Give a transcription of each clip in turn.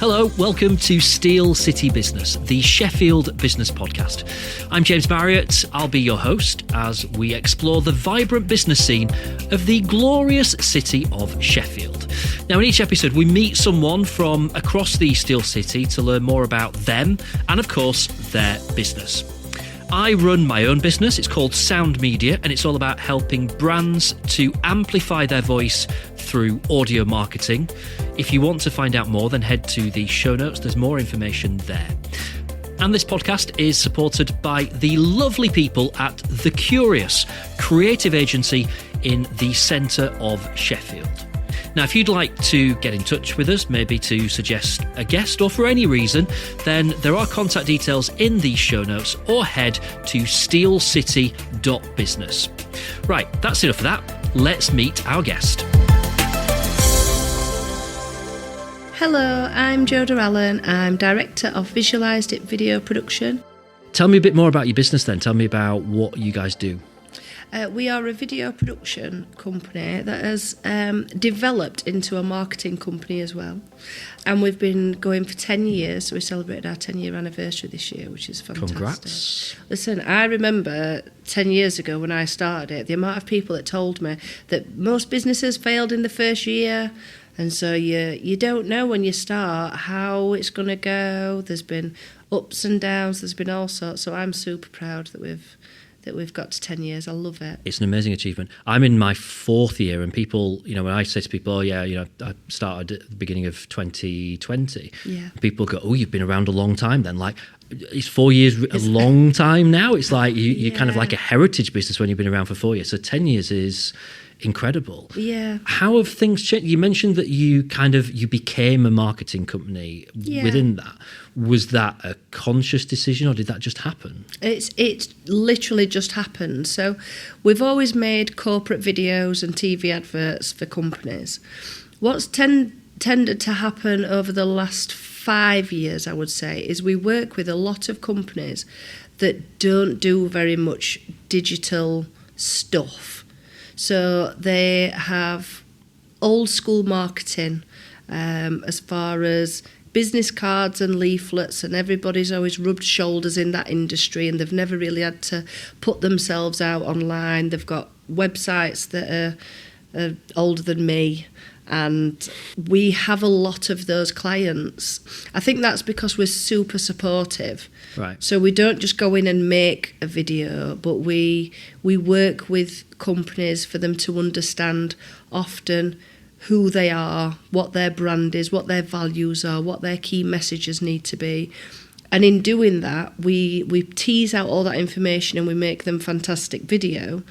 Hello, welcome to Steel City Business, the Sheffield business podcast. I'm James Marriott. I'll be your host as we explore the vibrant business scene of the glorious city of Sheffield. Now, in each episode, we meet someone from across the Steel City to learn more about them and, of course, their business. I run my own business. It's called Sound Media, and it's all about helping brands to amplify their voice through audio marketing. If you want to find out more, then head to the show notes. There's more information there. And this podcast is supported by the lovely people at The Curious, creative agency in the centre of Sheffield. Now, if you'd like to get in touch with us, maybe to suggest a guest or for any reason, then there are contact details in the show notes, or head to steelcity.business. Right, that's enough of that. Let's meet our guest. Hello, I'm Joada Allen. I'm Director of Visualised It video production. Tell me a bit more about your business then. Tell me about what you guys do. We are a video production company that has developed into a marketing company as well. And we've been going for 10 years, so we celebrated our 10-year anniversary this year, which is fantastic. Congrats. Listen, I remember 10 years ago when I started it, the amount of people that told me that most businesses failed in the first year, and so you don't know when you start how it's going to go. There's been ups and downs, there's been all sorts, so I'm super proud that we've got to 10 years. I love it. It's an amazing achievement. I'm in my fourth year, and people, when I say to people, I started at the beginning of 2020, people go, oh, you've been around a long time then. Like, is 4 years a long time now? It's like you're kind of like a heritage business when you've been around for 4 years. So 10 years is incredible. Yeah. How have things changed? You mentioned that you became a marketing company within that. Was that a conscious decision, or did that just happen? It literally just happened. So we've always made corporate videos and TV adverts for companies. What's tended to happen over the last 5 years, I would say, is we work with a lot of companies that don't do very much digital stuff. So they have old school marketing as far as business cards and leaflets, and everybody's always rubbed shoulders in that industry, and they've never really had to put themselves out online. They've got websites that are older than me, and we have a lot of those clients. I think that's because we're super supportive. Right. So we don't just go in and make a video, but we work with companies for them to understand often who they are, what their brand is, what their values are, what their key messages need to be. And in doing that, we tease out all that information and we make them fantastic video.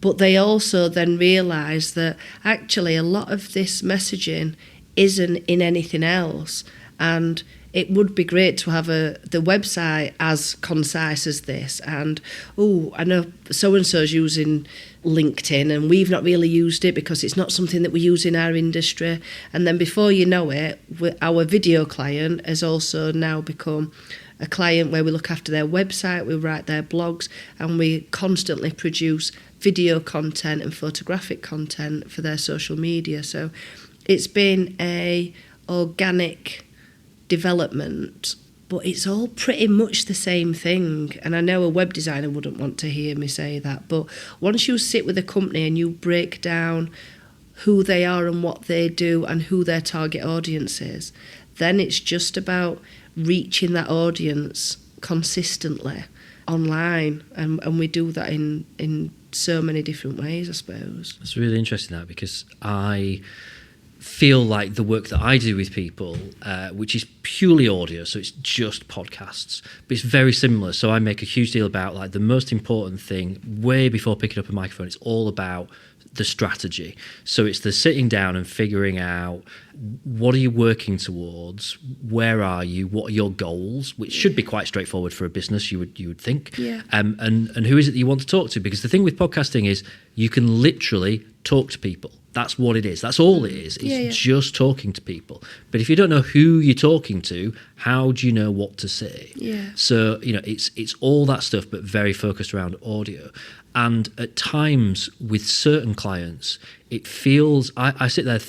But they also then realise that actually a lot of this messaging isn't in anything else. And it would be great to have the website as concise as this. And, I know so-and-so's using LinkedIn and we've not really used it because it's not something that we use in our industry. And then before you know it, our video client has also now become a client where we look after their website, we write their blogs, and we constantly produce video content and photographic content for their social media. So it's been a organic development, but it's all pretty much the same thing. And I know a web designer wouldn't want to hear me say that, but once you sit with a company and you break down who they are and what they do and who their target audience is, then it's just about reaching that audience consistently online, and we do that in so many different ways, I suppose. It's really interesting, that, because I feel like the work that I do with people, which is purely audio, so it's just podcasts, but it's very similar. So I make a huge deal about, like, the most important thing way before picking up a microphone. It's all about the strategy. So it's the sitting down and figuring out, what are you working towards? Where are you? What are your goals? Which should be quite straightforward for a business, you would think. Yeah. And who is it that you want to talk to? Because the thing with podcasting is you can literally talk to people. That's what it is. That's all it is. It's just talking to people. But if you don't know who you're talking to, how do you know what to say? Yeah. So, it's all that stuff, but very focused around audio. And at times with certain clients, it feels, I sit there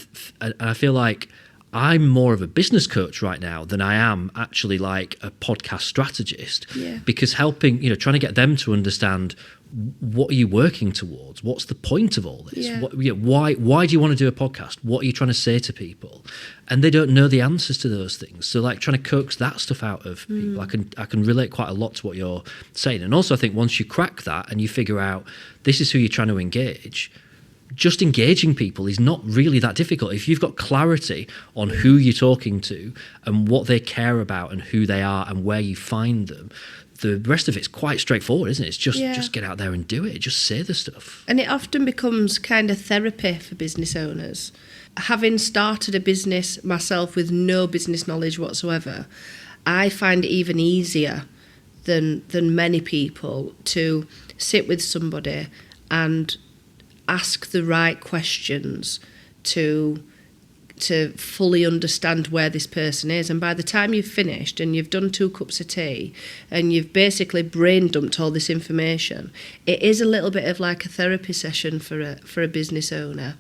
and I feel like I'm more of a business coach right now than I am actually like a podcast strategist, because helping, trying to get them to understand, what are you working towards? What's the point of all this? Why do you want to do a podcast? What are you trying to say to people? And they don't know the answers to those things. So like trying to coax that stuff out of people, I can relate quite a lot to what you're saying. And also I think once you crack that and you figure out this is who you're trying to engage, just engaging people is not really that difficult. If you've got clarity on who you're talking to and what they care about and who they are and where you find them, the rest of it's quite straightforward, isn't it? It's just get out there and do it. Just say the stuff. And it often becomes kind of therapy for business owners. Having started a business myself with no business knowledge whatsoever, I find it even easier than many people to sit with somebody and ask the right questions to fully understand where this person is. And by the time you've finished and you've done 2 cups of tea and you've basically brain dumped all this information, it is a little bit of like a therapy session for a business owner.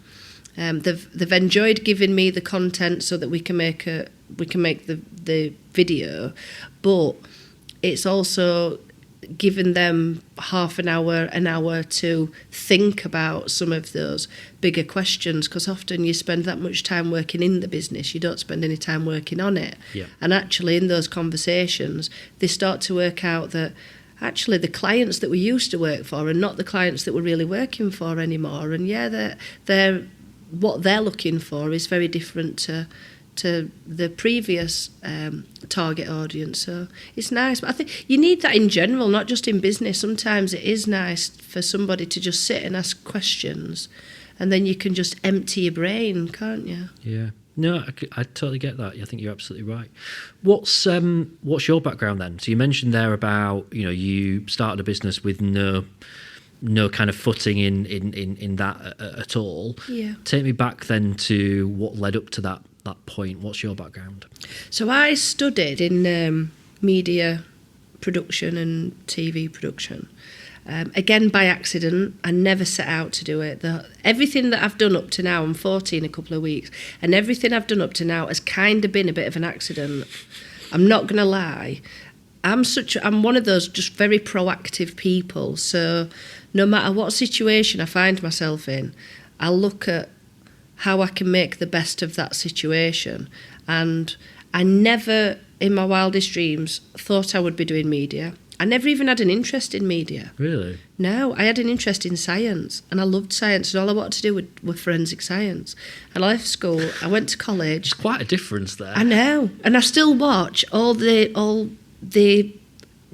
They've enjoyed giving me the content so that we can make the video, but it's also given them half an hour to think about some of those bigger questions, because often you spend that much time working in the business, you don't spend any time working on it. And actually in those conversations they start to work out that actually the clients that we used to work for are not the clients that we're really working for anymore, and they're what they're looking for is very different to the previous target audience. So it's nice. But I think you need that in general, not just in business. Sometimes it is nice for somebody to just sit and ask questions, and then you can just empty your brain, can't you? Yeah. No, I totally get that. I think you're absolutely right. What's your background then? So you mentioned there about, you started a business with no kind of footing in that at all. Yeah. Take me back then to what led up to that point. What's your background? So I studied in media production and TV production. Again, by accident. I never set out to do it. Everything that I've done up to now, I'm 40 in a couple of weeks, and everything I've done up to now has kind of been a bit of an accident. I'm not going to lie. I'm one of those just very proactive people. So no matter what situation I find myself in, I'll look at how I can make the best of that situation. And I never, in my wildest dreams, thought I would be doing media. I never even had an interest in media. Really? No, I had an interest in science, and I loved science, and all I wanted to do were forensic science. I left school, I went to college. It's quite a difference there. I know, and I still watch all the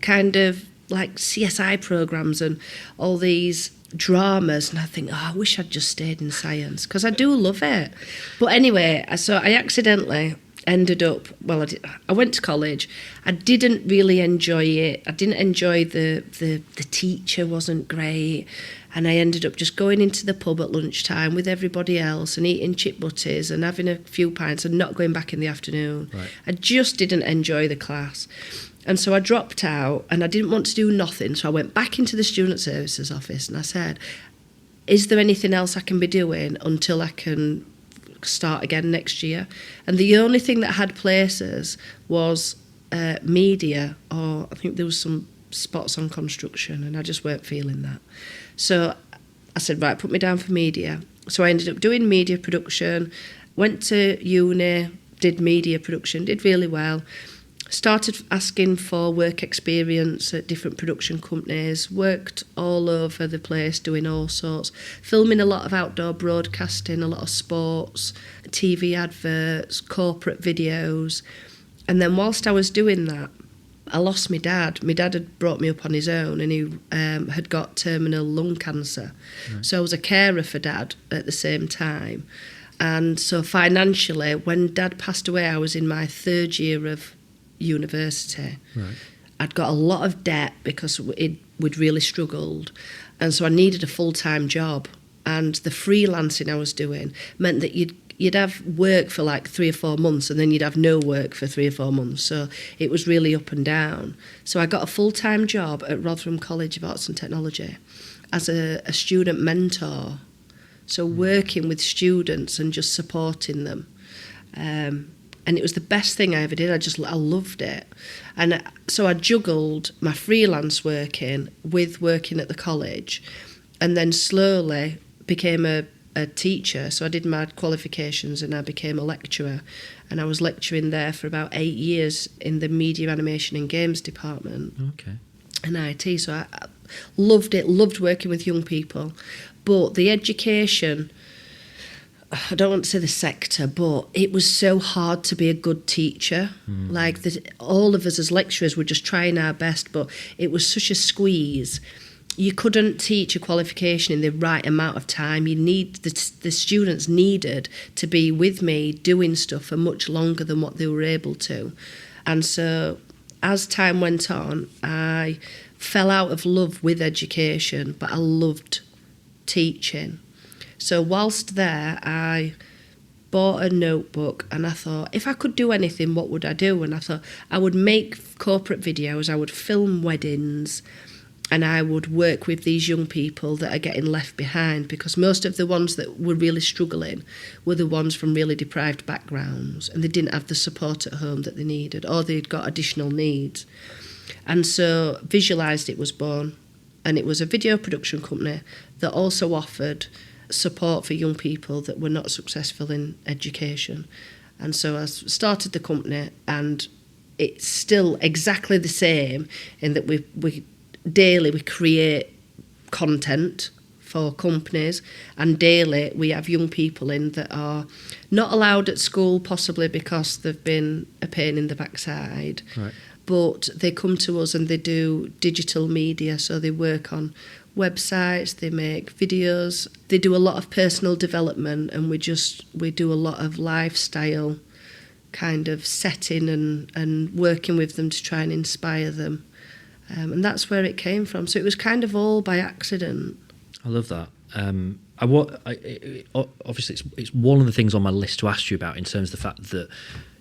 kind of like CSI programs and all these dramas, and I think, I wish I'd just stayed in science, because I do love it. But anyway, so I accidentally ended up, I went to college. I didn't really enjoy it. I didn't enjoy the teacher wasn't great, and I ended up just going into the pub at lunchtime with everybody else and eating chip butties and having a few pints and not going back in the afternoon. Right. I just didn't enjoy the class. And so I dropped out, and I didn't want to do nothing. So I went back into the student services office and I said, is there anything else I can be doing until I can start again next year? And the only thing that had places was media, or I think there was some spots on construction, and I just weren't feeling that. So I said, right, put me down for media. So I ended up doing media production, went to uni, did media production, did really well. Started asking for work experience at different production companies, worked all over the place doing all sorts, filming a lot of outdoor broadcasting, a lot of sports, TV adverts, corporate videos. And then whilst I was doing that, I lost my dad. My dad had brought me up on his own, and he had got terminal lung cancer. Right. So I was a carer for Dad at the same time. And so financially, when Dad passed away, I was in my 3rd year of university. Right. I'd got a lot of debt because we'd really struggled, and so I needed a full-time job, and the freelancing I was doing meant that you'd have work for like 3 or 4 months, and then you'd have no work for 3 or 4 months. So it was really up and down. So I got a full-time job at Rotherham College of Arts and Technology as a student mentor, so working with students and just supporting them. And it was the best thing I ever did. I loved it. And so I juggled my freelance working with working at the college, and then slowly became a teacher. So I did my qualifications and I became a lecturer. And I was lecturing there for about 8 years in the media, animation and games department. Okay. And IT. So I loved it, loved working with young people. But the education, I don't want to say the sector, but it was so hard to be a good teacher. Like all of us as lecturers were just trying our best, but it was such a squeeze. You couldn't teach a qualification in the right amount of time. You need the students needed to be with me doing stuff for much longer than what they were able to. And so as time went on, I fell out of love with education, but I loved teaching. So whilst there, I bought a notebook and I thought, if I could do anything, what would I do? And I thought I would make corporate videos, I would film weddings, and I would work with these young people that are getting left behind, because most of the ones that were really struggling were the ones from really deprived backgrounds, and they didn't have the support at home that they needed, or they'd got additional needs. And so Visualised It was born, and it was a video production company that also offered support for young people that were not successful in education. And so I started the company, and it's still exactly the same in that we daily we create content for companies, and daily we have young people in that are not allowed at school, possibly because they've been a pain in the backside. Right. But they come to us and they do digital media, so they work on websites, they make videos, they do a lot of personal development, and we do a lot of lifestyle kind of setting and working with them to try and inspire them. And that's where it came from. So it was kind of all by accident. I love that. Obviously, it's one of the things on my list to ask you about, in terms of the fact that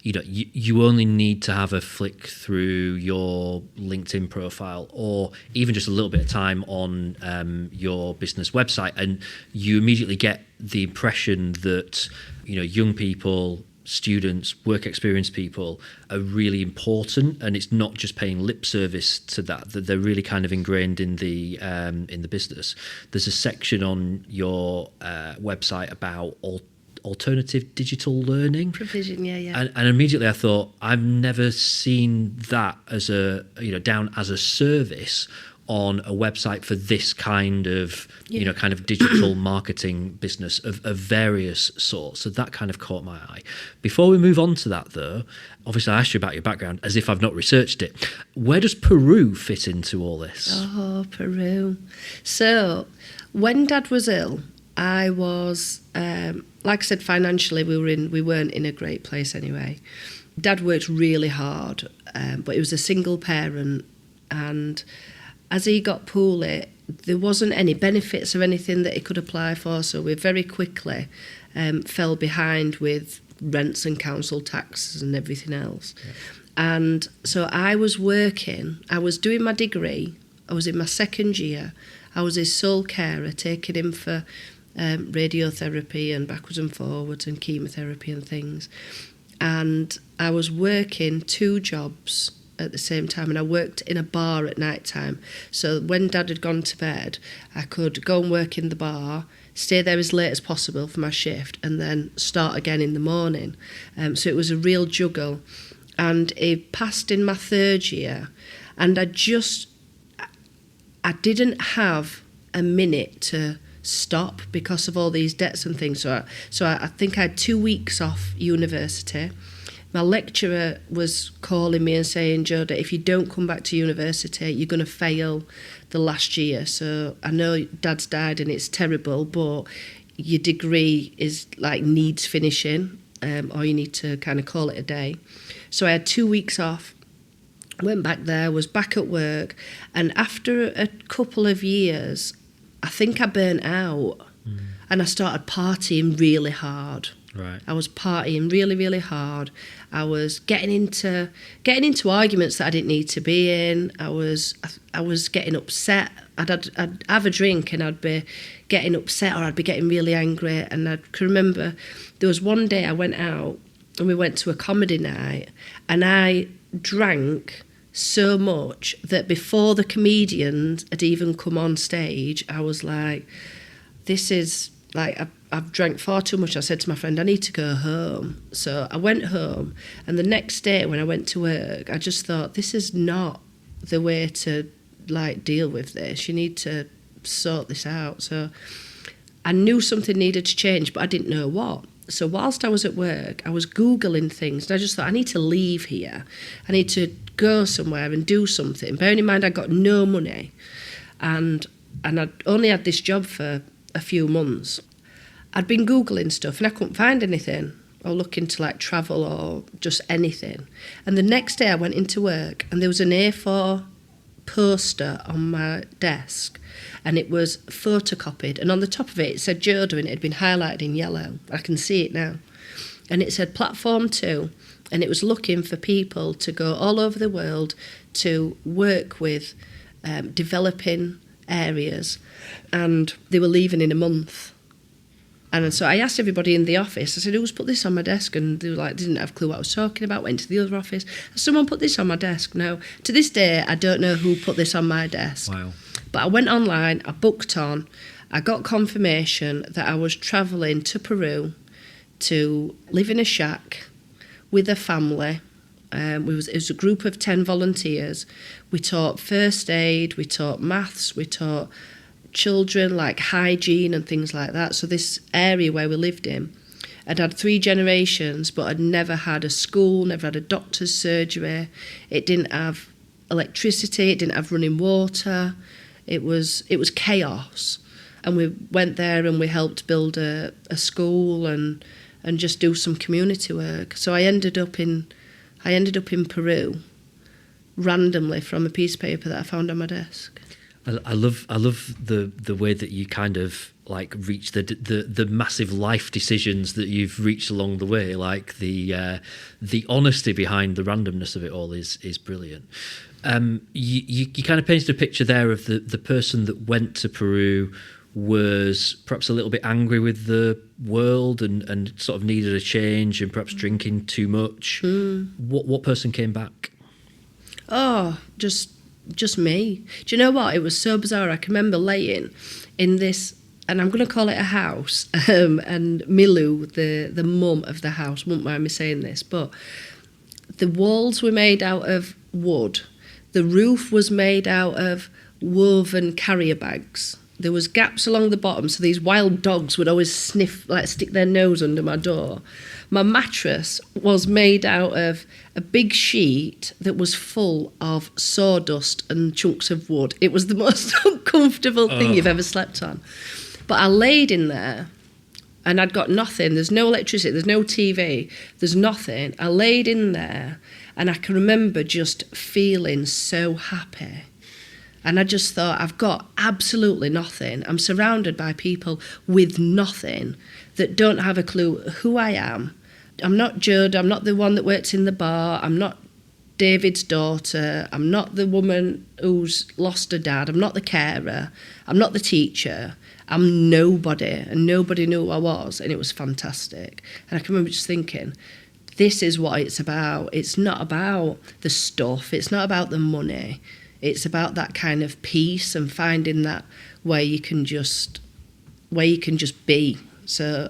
you only need to have a flick through your LinkedIn profile, or even just a little bit of time on your business website, and you immediately get the impression that young people, students, work experience people are really important, and it's not just paying lip service to that they're really kind of ingrained in the business. There's a section on your website about alternative digital learning Provision, yeah. And immediately I thought, I've never seen that as down as a service on a website for this kind of kind of digital marketing business of various sorts. So that kind of caught my eye. Before we move on to that, though, obviously I asked you about your background as if I've not researched it. Where does Peru fit into all this? Oh, Peru. So when Dad was ill, I was like I said, financially we weren't in a great place anyway. Dad worked really hard, but he was a single parent, and as he got poorly, there wasn't any benefits or anything that he could apply for, so we very quickly fell behind with rents and council taxes and everything else. Yeah. And so I was working, I was doing my degree, I was in my second year, I was his sole carer, taking him for radiotherapy and backwards and forwards and chemotherapy and things. And I was working 2 jobs at the same time, and I worked in a bar at night time. So when Dad had gone to bed, I could go and work in the bar, stay there as late as possible for my shift, and then start again in the morning. So it was a real juggle. And it passed in my 3rd year, and I didn't have a minute to stop because of all these debts and things. So I think I had 2 weeks off university. My lecturer was calling me and saying, Joada, if you don't come back to university, you're going to fail the last year. So I know Dad's died and it's terrible, but your degree is needs finishing, or you need to kind of call it a day. So I had 2 weeks off, went back there, was back at work, and after a couple of years, I think I burnt out, and I started partying really hard. Right. I was partying really, really hard. I was getting into arguments that I didn't need to be in. I was getting upset. I'd have a drink and I'd be getting upset, or I'd be getting really angry. And I can remember there was one day I went out and we went to a comedy night, and I drank so much that before the comedians had even come on stage, I was like, this is like, I've drank far too much. I said to my friend, I need to go home. So I went home, and the next day when I went to work, I just thought, this is not the way to like deal with this. You need to sort this out. So I knew something needed to change, but I didn't know what. So whilst I was at work, I was Googling things, and I just thought, I need to leave here. I need to go somewhere and do something. Bearing in mind, I got no money, and I'd only had this job for a few months. I'd been Googling stuff, and I couldn't find anything, or looking to like travel or just anything. And the next day I went into work, and there was an A4 poster on my desk, and it was photocopied, and on the top of it said Joada, and it had been highlighted in yellow. I can see it now. And it said Platform 2, and it was looking for people to go all over the world to work with developing areas, and they were leaving in a month. And so I asked everybody in the office, I said, who's put this on my desk? And they were like, didn't have a clue what I was talking about, went to the other office. Someone put this on my desk. Now, to this day, I don't know who put this on my desk. Wow. But I went online, I booked on, I got confirmation that I was travelling to Peru to live in a shack with a family. It was a group of 10 volunteers. We taught first aid, we taught maths, we taught children like hygiene and things like that. So this area where we lived in had 3 generations, but had never had a school, never had a doctor's surgery. It didn't have electricity, it didn't have running water. It was chaos. And we went there and we helped build a school and just do some community work. So I ended up in Peru randomly from a piece of paper that I found on my desk. I love the way that you kind of like reach the massive life decisions that you've reached along the way. Like the honesty behind the randomness of it all is brilliant. You kind of painted a picture there of the person that went to Peru was perhaps a little bit angry with the world and sort of needed a change and perhaps drinking too much. What person came back? Oh, just me. Do you know what? It was so bizarre. I can remember laying in this, and I'm going to call it a house, and Milu, the mum of the house, won't mind me saying this, but the walls were made out of wood. The roof was made out of woven carrier bags. There was gaps along the bottom, so these wild dogs would always stick their nose under my door. My mattress was made out of a big sheet that was full of sawdust and chunks of wood. It was the most uncomfortable thing you've ever slept on. But I laid in there, and I'd got nothing. There's no electricity, there's no TV, there's nothing. I laid in there, and I can remember just feeling so happy. And I just thought, I've got absolutely nothing. I'm surrounded by people with nothing that don't have a clue who I am. I'm not Joada, I'm not the one that works in the bar, I'm not David's daughter, I'm not the woman who's lost her dad, I'm not the carer, I'm not the teacher, I'm nobody, and nobody knew who I was, and it was fantastic. And I can remember just thinking, this is what it's about. It's not about the stuff, it's not about the money. It's about that kind of peace and finding that where you can just be. So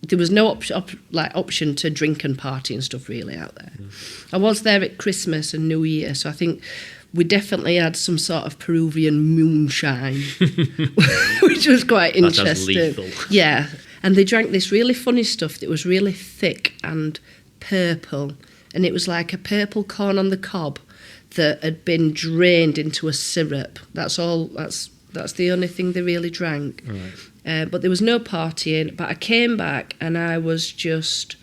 there was no option to drink and party and stuff really out there. I was there at Christmas and New Year, so I think we definitely had some sort of Peruvian moonshine, which was quite interesting. That sounds lethal. Yeah, and they drank this really funny stuff that was really thick and purple, and it was like a purple corn on the cob that had been drained into a syrup. That's all. That's the only thing they really drank. Right. But there was no partying. But I came back and I was just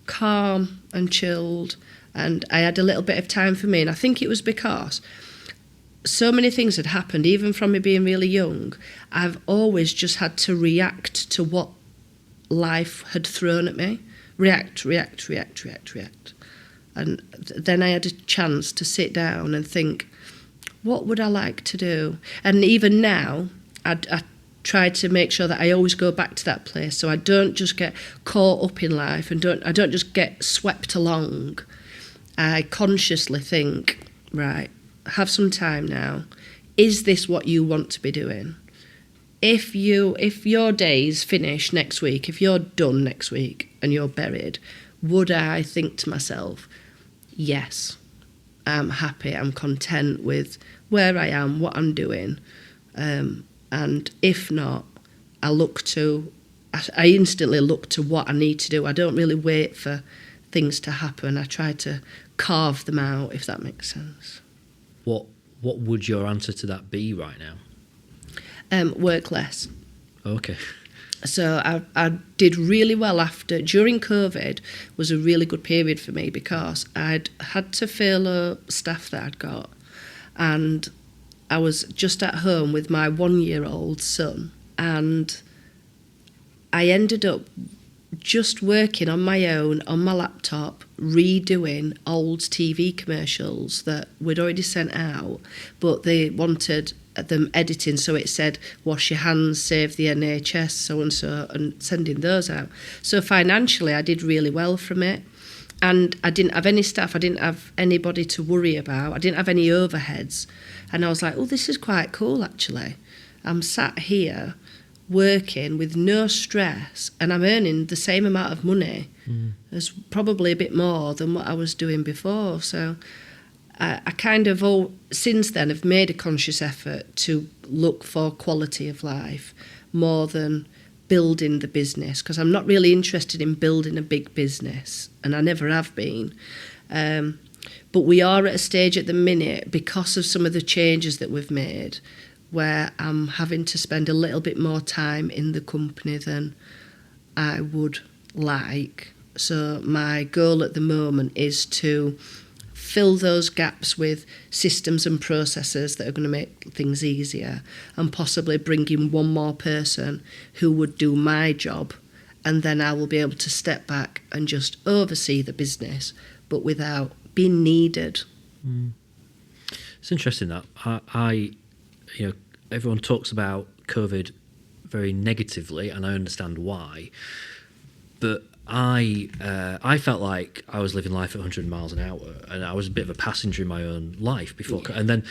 calm and chilled, and I had a little bit of time for me. And I think it was because so many things had happened, even from me being really young. I've always just had to react to what life had thrown at me. React. And then I had a chance to sit down and think, what would I like to do? And even now, I try to make sure that I always go back to that place, so I don't just get caught up in life and I don't just get swept along. I consciously think, right, have some time now. Is this what you want to be doing? If your days finish next week, if you're done next week and you're buried, would I think to myself, yes, I'm happy, I'm content with where I am, what I'm doing, and if not, I instantly look to what I need to do. I don't really wait for things to happen. I try to carve them out, if that makes sense. What would your answer to that be right now? Work less. Okay. So I did really well during COVID was a really good period for me, because I'd had to furlough staff that I'd got, and I was just at home with my 1-year-old son, and I ended up just working on my own on my laptop, redoing old TV commercials that we'd already sent out, but they wanted them editing, so it said wash your hands, save the NHS, so and so, and sending those out. So financially I did really well from it, and I didn't have any staff, I didn't have anybody to worry about, I didn't have any overheads, and I was like, oh, this is quite cool actually. I'm sat here working with no stress, and I'm earning the same amount of money as, probably a bit more than what I was doing before. So I kind of since then have made a conscious effort to look for quality of life more than building the business, because I'm not really interested in building a big business, and I never have been. But we are at a stage at the minute, because of some of the changes that we've made, where I'm having to spend a little bit more time in the company than I would like. So my goal at the moment is to fill those gaps with systems and processes that are going to make things easier, and possibly bring in one more person who would do my job, and then I will be able to step back and just oversee the business, but without being needed. It's interesting that I everyone talks about COVID very negatively, and I understand why, but I felt like I was living life at 100 miles an hour, and I was a bit of a passenger in my own life before. Yeah. And then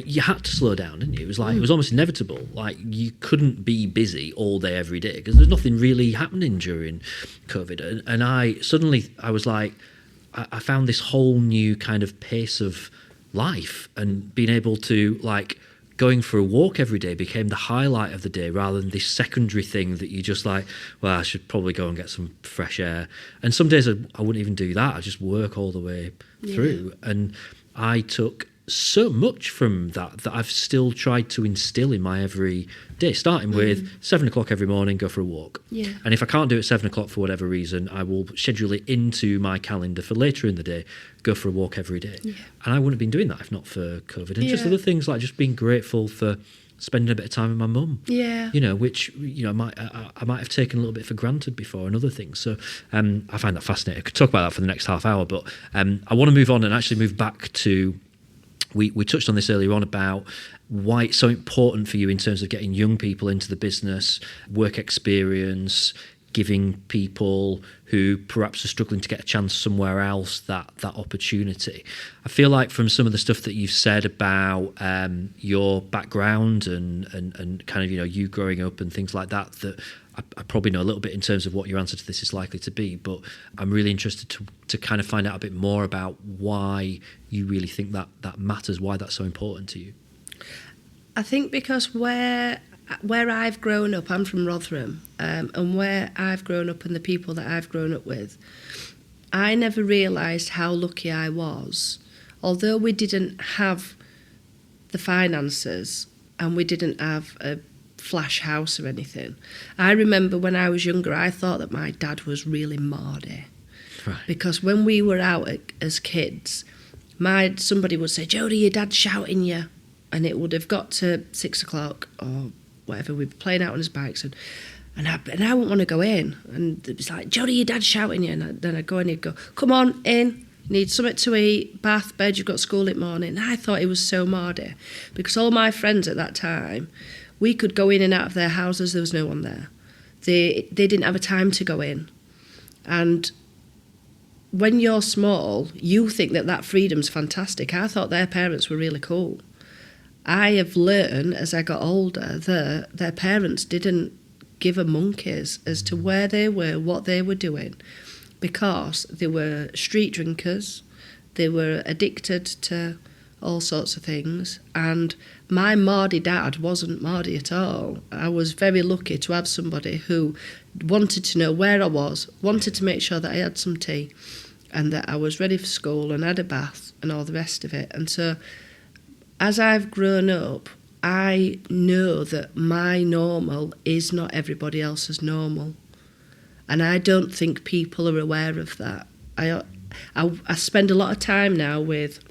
you had to slow down, didn't you? It was like it was almost inevitable. Like, you couldn't be busy all day every day, because there's nothing really happening during COVID. And I was like, I found this whole new kind of pace of life, and being able to, like, going for a walk every day became the highlight of the day, rather than this secondary thing that you just like, well, I should probably go and get some fresh air. And some days I wouldn't even do that. I just work all the way through. And I took so much from that I've still tried to instill in my every day, starting with 7 o'clock every morning, go for a walk. Yeah. And if I can't do it at 7 o'clock for whatever reason, I will schedule it into my calendar for later in the day, go for a walk every day. Yeah. And I wouldn't have been doing that if not for COVID. And just other things, like just being grateful for spending a bit of time with my mum. Yeah. Which I might have taken a little bit for granted before, and other things. So I find that fascinating. I could talk about that for the next half hour, but I want to move on and actually move back to, we touched on this earlier on about why it's so important for you in terms of getting young people into the business, work experience, giving people who perhaps are struggling to get a chance somewhere else that opportunity. I feel like from some of the stuff that you've said about your background and kind of, you growing up and things like that, that I probably know a little bit in terms of what your answer to this is likely to be, but I'm really interested to kind of find out a bit more about why you really think that matters, why that's so important to you. I think because where I've grown up, I'm from Rotherham, and where I've grown up and the people that I've grown up with, I never realised how lucky I was. Although we didn't have the finances and we didn't have a flash house or anything, I remember when I was younger, I thought that my dad was really mardy. Right. Because when we were out as kids, somebody would say, "Jodie, your dad's shouting you," and it would have got to 6 o'clock or whatever, we'd be playing out on his bikes, and I wouldn't want to go in, and it was like, "Jodie, your dad's shouting you," and then I'd go in, he'd go, "Come on in, need something to eat, bath, bed, you've got school in the morning." And I thought it was so mardy, because all my friends at that time We could go in and out of their houses, there was no one there. They didn't have a time to go in. And when you're small, you think that freedom's fantastic. I thought their parents were really cool. I have learned as I got older that their parents didn't give a monkeys as to where they were, what they were doing, because they were street drinkers, they were addicted to all sorts of things, and my Māori dad wasn't Māori at all. I was very lucky to have somebody who wanted to know where I was, wanted to make sure that I had some tea and that I was ready for school and had a bath and all the rest of it. And so as I've grown up, I know that my normal is not everybody else's normal. And I don't think people are aware of that. I spend a lot of time now with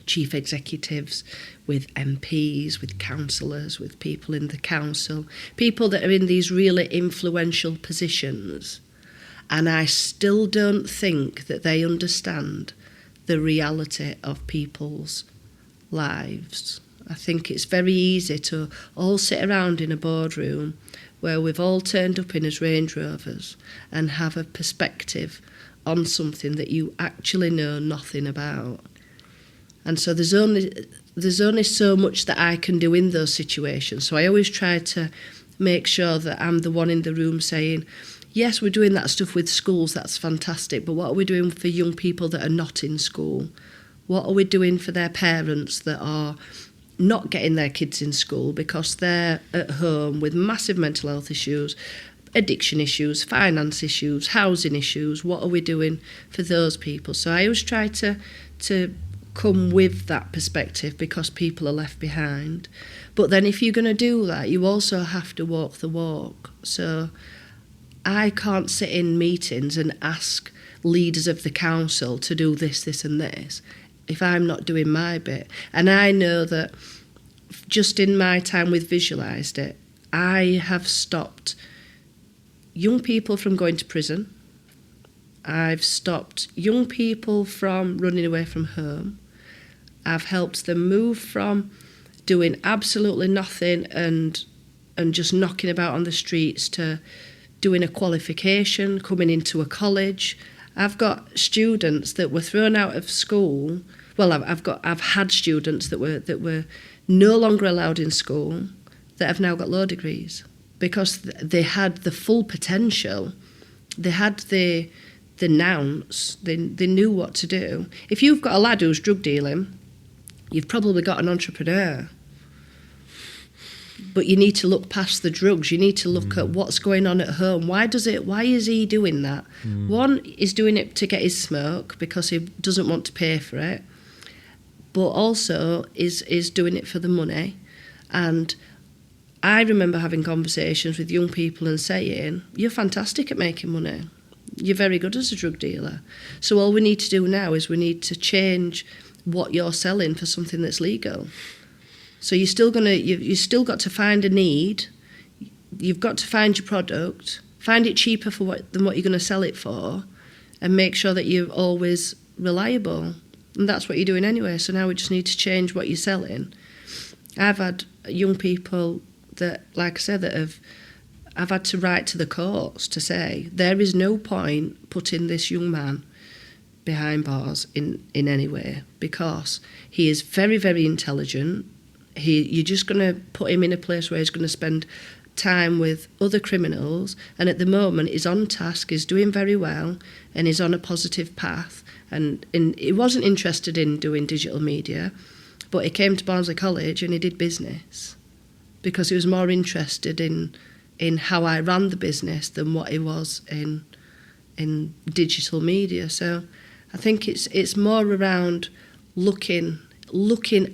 chief executives, with MPs, with councillors, with people in the council, people that are in these really influential positions. And I still don't think that they understand the reality of people's lives. I think it's very easy to all sit around in a boardroom where we've all turned up in as Range Rovers and have a perspective on something that you actually know nothing about. And so there's only so much that I can do in those situations. So I always try to make sure that I'm the one in the room saying, yes, we're doing that stuff with schools, that's fantastic, but what are we doing for young people that are not in school? What are we doing for their parents that are not getting their kids in school because they're at home with massive mental health issues, addiction issues, finance issues, housing issues? What are we doing for those people? So I always try to come with that perspective because people are left behind. But then if you're going to do that, you also have to walk the walk. So I can't sit in meetings and ask leaders of the council to do this, this and this if I'm not doing my bit. And I know that just in my time with Visualised It, I have stopped young people from going to prison. I've stopped young people from running away from home. I've helped them move from doing absolutely nothing and just knocking about on the streets to doing a qualification, coming into a college. I've got students that were thrown out of school. Well, I've had students that were no longer allowed in school that have now got law degrees because they had the full potential. They had the nous. They knew what to do. If you've got a lad who's drug dealing, you've probably got an entrepreneur. But you need to look past the drugs. You need to look at what's going on at home. Why is he doing that? One, he's doing it to get his smoke because he doesn't want to pay for it. But also is doing it for the money. And I remember having conversations with young people and saying, you're fantastic at making money. You're very good as a drug dealer. So all we need to do now is we need to change what you're selling for something that's legal. So you've still got to find a need. You've got to find your product, find it cheaper than what you're going to sell it for, and make sure that you're always reliable. And that's what you're doing anyway. So now we just need to change what you're selling. I've had young people that, like I said, I've had to write to the courts to say there is no point putting this young man behind bars in any way because he is very, very intelligent. You're just going to put him in a place where he's going to spend time with other criminals, and at the moment he's on task, he's doing very well, and he's on a positive path. And he wasn't interested in doing digital media, but he came to Barnsley College and he did business because he was more interested in how I ran the business than what he was in digital media. So I think it's more around looking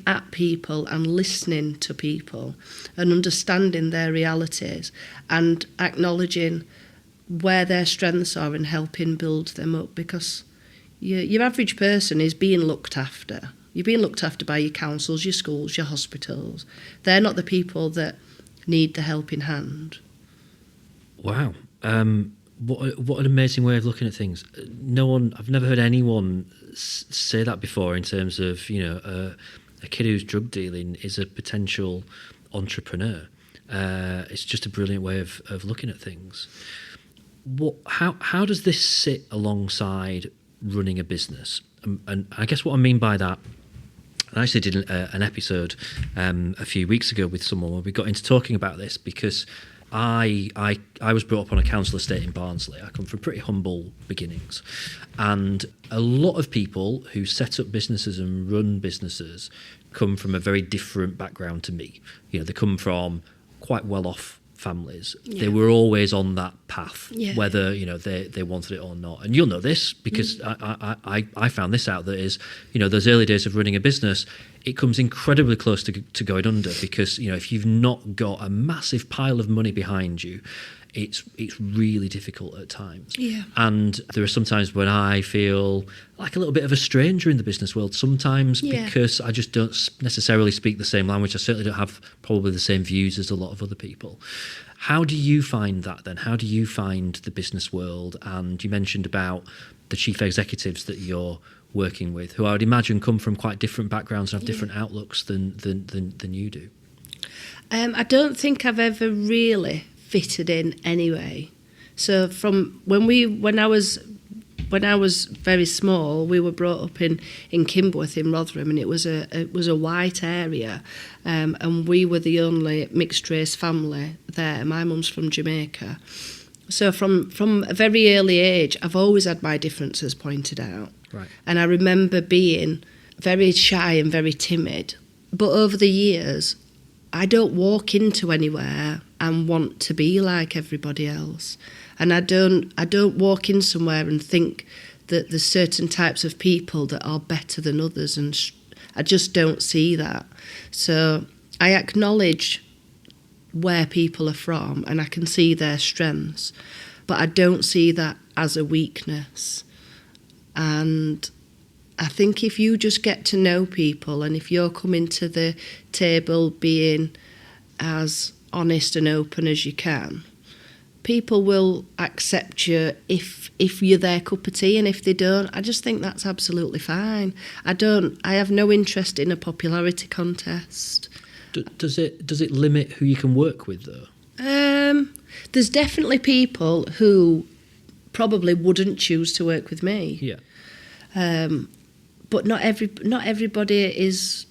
at people and listening to people and understanding their realities and acknowledging where their strengths are and helping build them up, because your average person is being looked after. You're being looked after by your councils, your schools, your hospitals. They're not the people that need the helping hand. Wow. What an amazing way of looking at things. I've never heard anyone say that before in terms of, a kid who's drug dealing is a potential entrepreneur. It's just a brilliant way of looking at things. How does this sit alongside running a business? And I guess what I mean by that, I actually did an episode a few weeks ago with someone where we got into talking about this, because I was brought up on a council estate in Barnsley. I come from pretty humble beginnings, and a lot of people who set up businesses and run businesses come from a very different background to me. You know, they come from quite well-off families. Yeah. They were always on that path, whether they wanted it or not. And you'll know this because I found this out, that is, those early days of running a business, it comes incredibly close to going under, because if you've not got a massive pile of money behind you, it's really difficult at times. Yeah. And there are some times when I feel like a little bit of a stranger in the business world sometimes, because I just don't necessarily speak the same language. I certainly don't have probably the same views as a lot of other people. How do you find that then? How do you find the business world? And you mentioned about the chief executives that you're working with, who I would imagine come from quite different backgrounds and have different outlooks than you do. I don't think I've ever really fitted in anyway. So from when I was very small, we were brought up in Kimberworth in Rotherham, and it was a white area, and we were the only mixed race family there. My mum's from Jamaica. So from a very early age, I've always had my differences pointed out. Right. And I remember being very shy and very timid. But over the years, I don't walk into anywhere and want to be like everybody else. And I don't walk in somewhere and think that there's certain types of people that are better than others, and I just don't see that. So I acknowledge where people are from, and I can see their strengths, but I don't see that as a weakness. And I think if you just get to know people, and if you're coming to the table being as honest and open as you can, people will accept you if you're their cup of tea, and if they don't, I just think that's absolutely fine. I have no interest in a popularity contest. Does it limit who you can work with, though? There's definitely people who probably wouldn't choose to work with me. Yeah. But not everybody is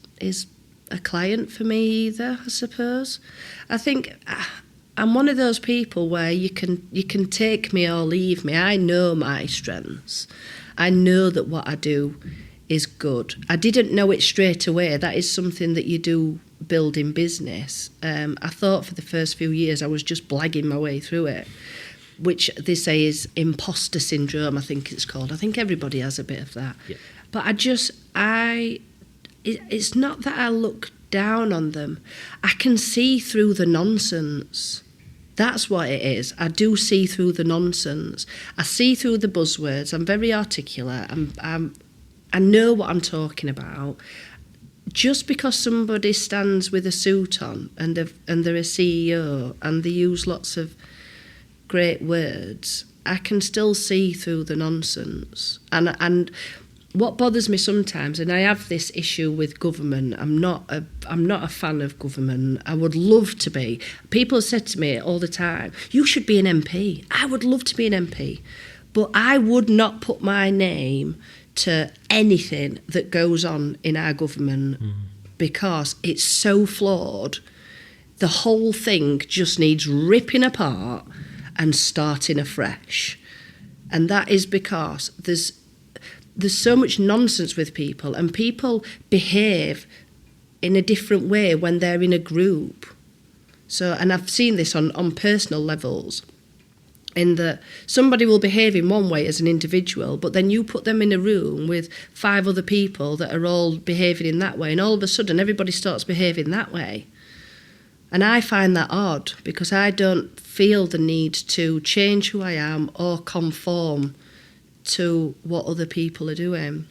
a client for me either, I suppose. I think I'm one of those people where you can take me or leave me. I know my strengths. I know that what I do is good. I didn't know it straight away. That is something that you do build in business. I thought for the first few years I was just blagging my way through it, which they say is imposter syndrome, I think it's called. I think everybody has a bit of that. Yeah. But it's not that I look down on them. I can see through the nonsense. That's what it is. I do see through the nonsense. I see through the buzzwords. I'm very articulate. I know what I'm talking about. Just because somebody stands with a suit on and they're a CEO and they use lots of great words, I can still see through the nonsense. And what bothers me sometimes, and I have this issue with government, I'm not a fan of government. I would love to be. People have said to me all the time, you should be an MP. I would love to be an MP. But I would not put my name to anything that goes on in our government because it's so flawed. The whole thing just needs ripping apart and starting afresh. And that is because there's so much nonsense with people, and people behave in a different way when they're in a group. So, and I've seen this on personal levels, in that somebody will behave in one way as an individual, but then you put them in a room with 5 other people that are all behaving in that way, and all of a sudden everybody starts behaving that way. And I find that odd, because I don't feel the need to change who I am or conform to what other people are doing.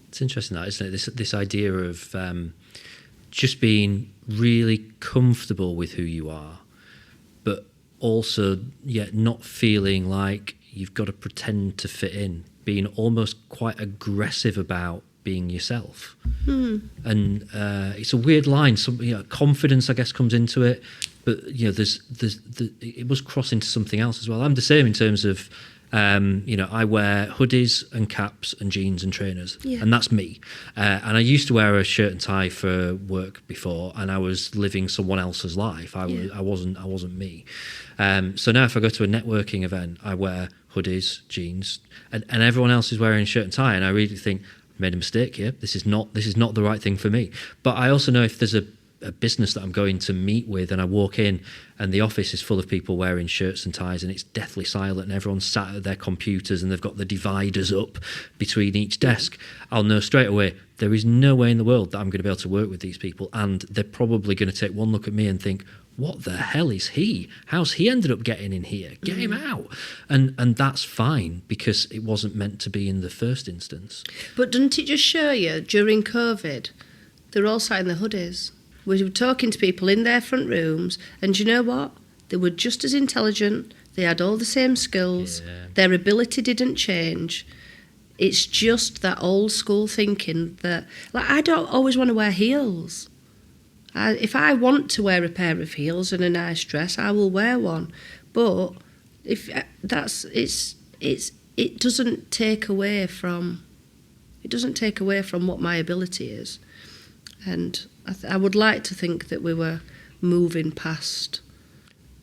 It's interesting, that, isn't it? This idea of just being really comfortable with who you are, but also yet not feeling like you've got to pretend to fit in, being almost quite aggressive about being yourself. And it's a weird line. Some confidence, I guess, comes into it, but it must cross into something else as well. I'm the same in terms of I wear hoodies and caps and jeans and trainers, and that's me. And I used to wear a shirt and tie for work before, and I was living someone else's life. I wasn't me. So now if I go to a networking event, I wear hoodies, jeans, and everyone else is wearing a shirt and tie, and I really think, made a mistake here. This is not the right thing for me. But I also know if there's a business that I'm going to meet with and I walk in and the office is full of people wearing shirts and ties and it's deathly silent and everyone's sat at their computers and they've got the dividers up between each desk, I'll know straight away there is no way in the world that I'm going to be able to work with these people, and they're probably going to take one look at me and think, what the hell is he? How's he ended up getting in here? Get him out. And that's fine, because it wasn't meant to be in the first instance. But doesn't it just show you, during COVID, they're all sat in the hoodies. We were talking to people in their front rooms, and you know what? They were just as intelligent. They had all the same skills. Yeah. Their ability didn't change. It's just that old school thinking that, like, I don't always want to wear heels. If I want to wear a pair of heels and a nice dress, I will wear one. But it doesn't take away from what my ability is. And I would like to think that we were moving past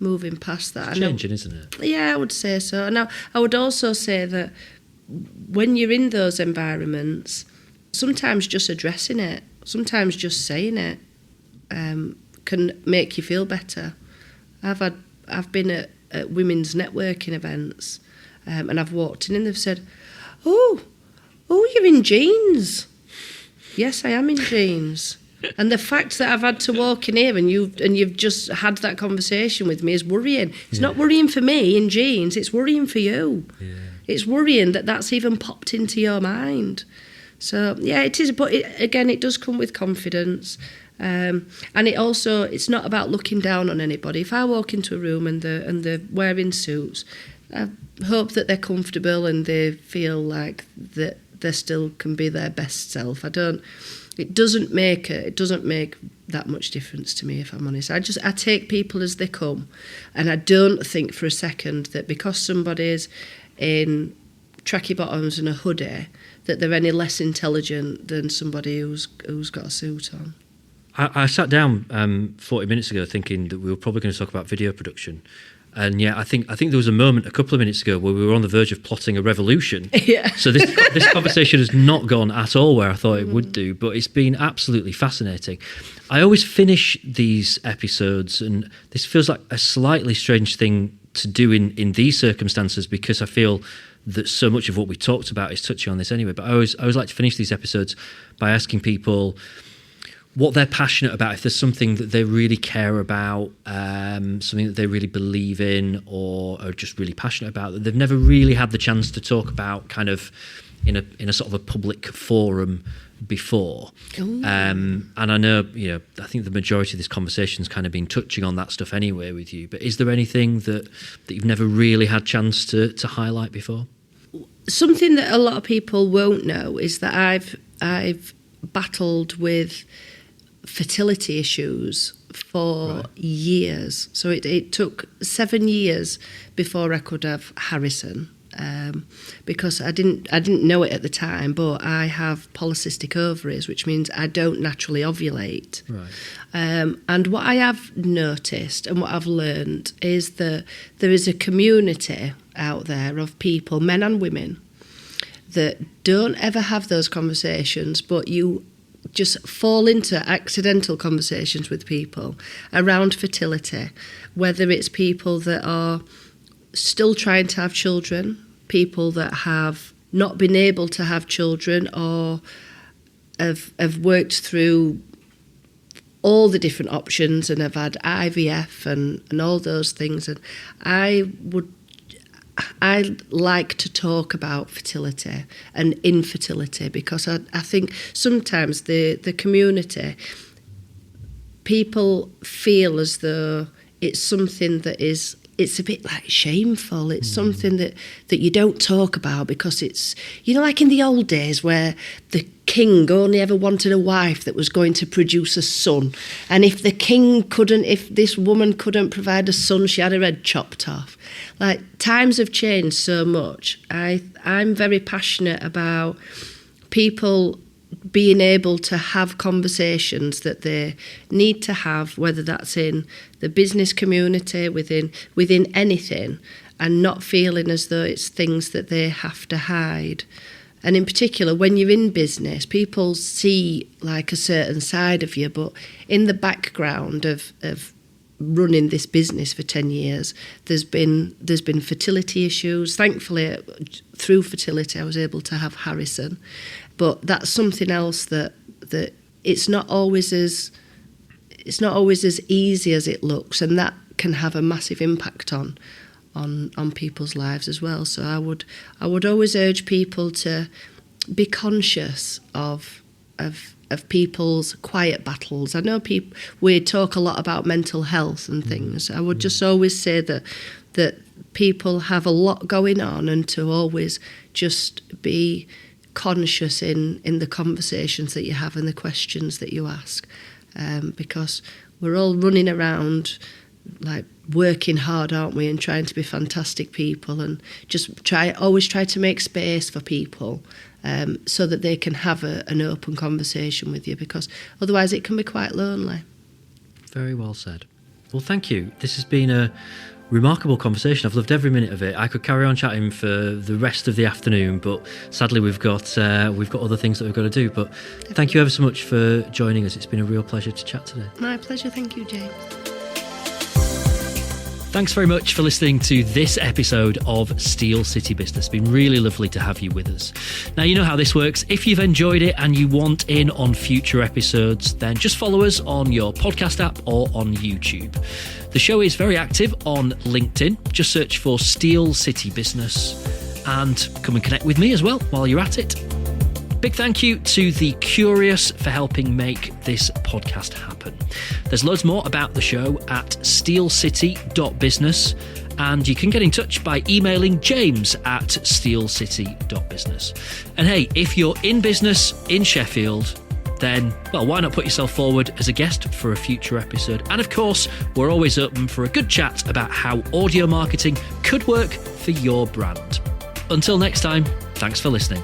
that. It's changing, isn't it? Yeah, I would say so. And I would also say that when you're in those environments, sometimes just addressing it, sometimes just saying it, can make you feel better. I've been at women's networking events, and I've walked in and they've said, "Oh, you're in jeans." Yes, I am in jeans. And the fact that I've had to walk in here and you've just had that conversation with me is worrying. It's not worrying for me in jeans, it's worrying for you. Yeah. It's worrying that that's even popped into your mind. So, yeah, it is. But it does come with confidence. And it's not about looking down on anybody. If I walk into a room and they're wearing suits, I hope that they're comfortable and they feel like that they still can be their best self. It doesn't make that much difference to me, if I'm honest. I take people as they come, and I don't think for a second that because somebody's in tracky bottoms and a hoodie that they're any less intelligent than somebody who's got a suit on. I sat down 40 minutes ago thinking that we were probably going to talk about video production. And yeah, I think there was a moment a couple of minutes ago where we were on the verge of plotting a revolution. Yeah. So this conversation has not gone at all where I thought it would do, but it's been absolutely fascinating. I always finish these episodes, and this feels like a slightly strange thing to do in these circumstances, because I feel that so much of what we talked about is touching on this anyway. But I always like to finish these episodes by asking people what they're passionate about, if there's something that they really care about, something that they really believe in or are just really passionate about, that they've never really had the chance to talk about kind of in a sort of a public forum before. And I know, I think the majority of this conversation's kind of been touching on that stuff anyway with you, but is there anything that you've never really had chance to highlight before? Something that a lot of people won't know is that I've battled with fertility issues for years. So it took 7 years before I could have Harrison, because I didn't know it at the time, but I have polycystic ovaries, which means I don't naturally ovulate. Right. And what I have noticed and what I've learned is that there is a community out there of people, men and women, that don't ever have those conversations, but you just fall into accidental conversations with people around fertility, whether it's people that are still trying to have children, people that have not been able to have children or have worked through all the different options and have had IVF and all those things. And I like to talk about fertility and infertility, because I think sometimes the community, people feel as though it's something that is it's a bit like shameful. It's something that you don't talk about because it's, like in the old days where the king only ever wanted a wife that was going to produce a son. And if this woman couldn't provide a son, she had her head chopped off. Like, times have changed so much. I'm very passionate about people being able to have conversations that they need to have, whether that's in the business community, within anything, and not feeling as though it's things that they have to hide. And in particular, when you're in business, people see like a certain side of you, but in the background of running this business for 10 years, there's been fertility issues. Thankfully, through fertility, I was able to have Harrison. But that's something else that it's not always as easy as it looks, and that can have a massive impact on people's lives as well. So I would always urge people to be conscious of people's quiet battles. I know we talk a lot about mental health and things. I would just always say that people have a lot going on, and to always just be conscious in the conversations that you have and the questions that you ask, because we're all running around like working hard, aren't we, and trying to be fantastic people, and just always try to make space for people so that they can have an open conversation with you, because otherwise it can be quite lonely. Very well said. Well, thank you. This has been a remarkable conversation. I've loved every minute of it. I could carry on chatting for the rest of the afternoon, but sadly we've got other things that we've got to do. But thank you ever so much for joining us. It's been a real pleasure to chat today. My pleasure. Thank you, James. Thanks very much for listening to this episode of Steel City Business. It's been really lovely to have you with us. Now, you know how this works. If you've enjoyed it and you want in on future episodes, then just follow us on your podcast app or on YouTube. The show is very active on LinkedIn. Just search for Steel City Business and come and connect with me as well while you're at it. Big thank you to The Curious for helping make this podcast happen. There's loads more about the show at steelcity.business, and you can get in touch by emailing james@steelcity.business. And hey, if you're in business in Sheffield, then, well, why not put yourself forward as a guest for a future episode? And of course, we're always open for a good chat about how audio marketing could work for your brand. Until next time, thanks for listening.